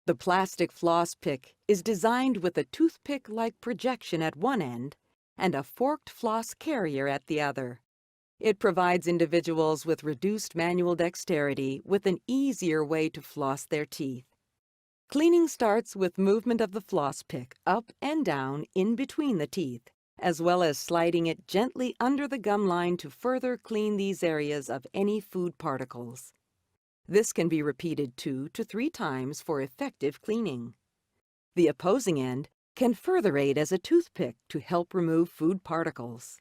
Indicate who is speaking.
Speaker 1: The plastic floss pick is designed with a toothpick-like projection at one end and a forked floss carrier at the other. It provides individuals with reduced manual dexterity with an easier way to floss their teeth. Cleaning starts with movement of the floss pick up and down in between the teeth, as well as sliding it gently under the gum line to further clean these areas of any food particles. This can be repeated 2 to 3 times for effective cleaning. The opposing end can further aid as a toothpick to help remove food particles.